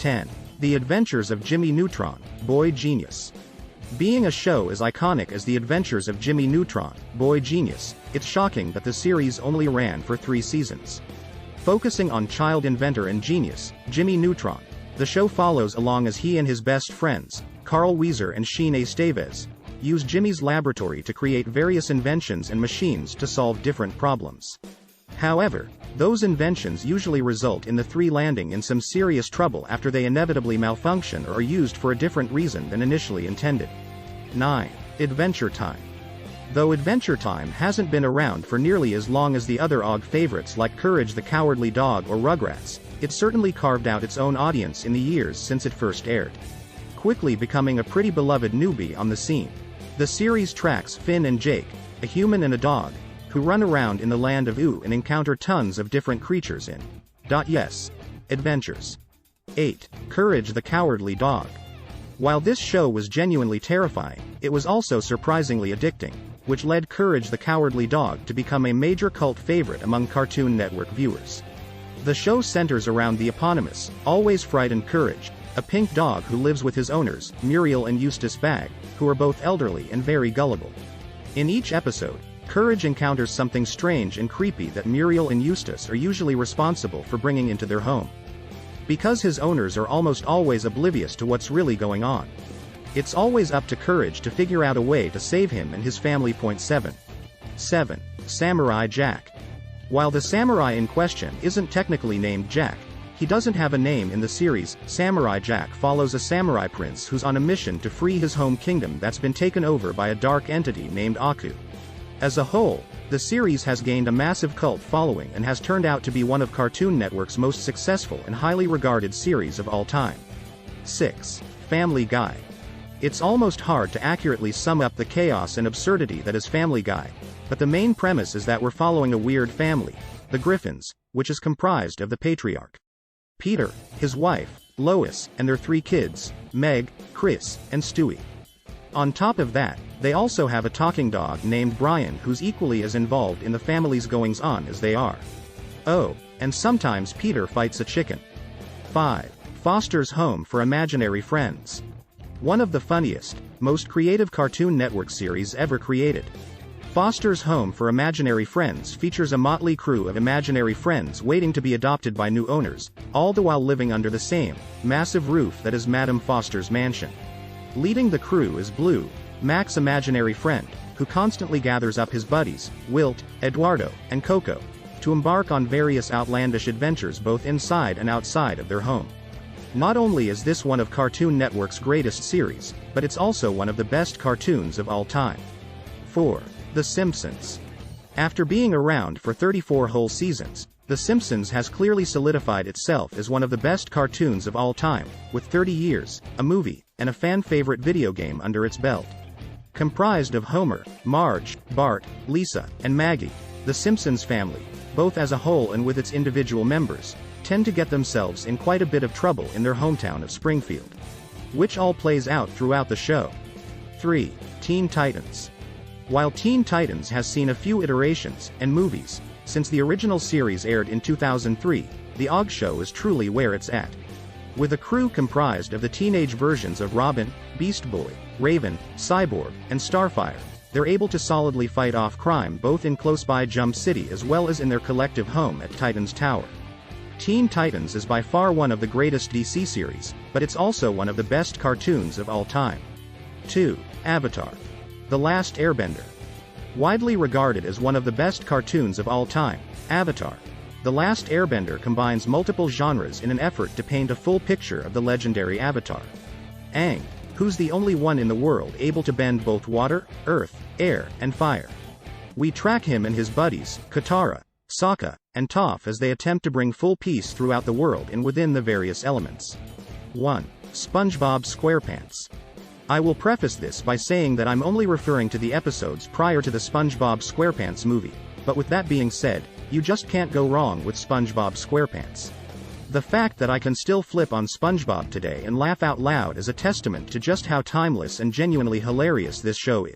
10. The Adventures of Jimmy Neutron, Boy Genius. Being a show as iconic as The Adventures of Jimmy Neutron, Boy Genius, it's shocking that the series only ran for 3 seasons. Focusing on child inventor and genius, Jimmy Neutron, the show follows along as he and his best friends, Carl Wheezer and Sheen Estevez, use Jimmy's laboratory to create various inventions and machines to solve different problems. However, those inventions usually result in the 3 landing in some serious trouble after they inevitably malfunction or are used for a different reason than initially intended. 9. Adventure Time. Though Adventure Time hasn't been around for nearly as long as the other OG favorites like Courage the Cowardly Dog or Rugrats, it certainly carved out its own audience in the years since it first aired. Quickly becoming a pretty beloved newbie on the scene, the series tracks Finn and Jake, a human and a dog, who run around in the land of Ooh and encounter tons of different creatures in Yes, adventures. 8. Courage the Cowardly Dog. While this show was genuinely terrifying, it was also surprisingly addicting, which led Courage the Cowardly Dog to become a major cult favorite among Cartoon Network viewers. The show centers around the eponymous, always frightened Courage, a pink dog who lives with his owners, Muriel and Eustace Bagg, who are both elderly and very gullible. In each episode, Courage encounters something strange and creepy that Muriel and Eustace are usually responsible for bringing into their home. Because his owners are almost always oblivious to what's really going on, it's always up to Courage to figure out a way to save him and his family. 7. Samurai Jack. While the samurai in question isn't technically named Jack, he doesn't have a name in the series. Samurai Jack follows a samurai prince who's on a mission to free his home kingdom that's been taken over by a dark entity named Aku. As a whole, the series has gained a massive cult following and has turned out to be one of Cartoon Network's most successful and highly regarded series of all time. 6. Family Guy. It's almost hard to accurately sum up the chaos and absurdity that is Family Guy, but the main premise is that we're following a weird family, the Griffins, which is comprised of the patriarch Peter, his wife, Lois, and their 3 kids, Meg, Chris, and Stewie. On top of that, they also have a talking dog named Brian who's equally as involved in the family's goings-on as they are. Oh, and sometimes Peter fights a chicken. 5. Foster's Home for Imaginary Friends. One of the funniest, most creative Cartoon Network series ever created. Foster's Home for Imaginary Friends features a motley crew of imaginary friends waiting to be adopted by new owners, all the while living under the same, massive roof that is Madame Foster's mansion. Leading the crew is Blue, Mac's imaginary friend, who constantly gathers up his buddies, Wilt, Eduardo, and Coco, to embark on various outlandish adventures both inside and outside of their home. Not only is this one of Cartoon Network's greatest series, but it's also one of the best cartoons of all time. 4. The Simpsons. After being around for 34 whole seasons, The Simpsons has clearly solidified itself as one of the best cartoons of all time, with 30 years, a movie, and a fan-favorite video game under its belt. Comprised of Homer, Marge, Bart, Lisa, and Maggie, The Simpsons family, both as a whole and with its individual members, tend to get themselves in quite a bit of trouble in their hometown of Springfield, which all plays out throughout the show. 3. Teen Titans. While Teen Titans has seen a few iterations and movies since the original series aired in 2003, the OG show is truly where it's at. With a crew comprised of the teenage versions of Robin, Beast Boy, Raven, Cyborg, and Starfire, they're able to solidly fight off crime both in close-by Jump City as well as in their collective home at Titans Tower. Teen Titans is by far one of the greatest DC series, but it's also one of the best cartoons of all time. 2. Avatar: The Last Airbender. Widely regarded as one of the best cartoons of all time, Avatar: The Last Airbender combines multiple genres in an effort to paint a full picture of the legendary Avatar. Aang, who's the only one in the world able to bend both water, earth, air, and fire. We track him and his buddies, Katara, Sokka, and Toph as they attempt to bring full peace throughout the world and within the various elements. 1. SpongeBob SquarePants. I will preface this by saying that I'm only referring to the episodes prior to the SpongeBob SquarePants movie, but with that being said, you just can't go wrong with SpongeBob SquarePants. The fact that I can still flip on SpongeBob today and laugh out loud is a testament to just how timeless and genuinely hilarious this show is.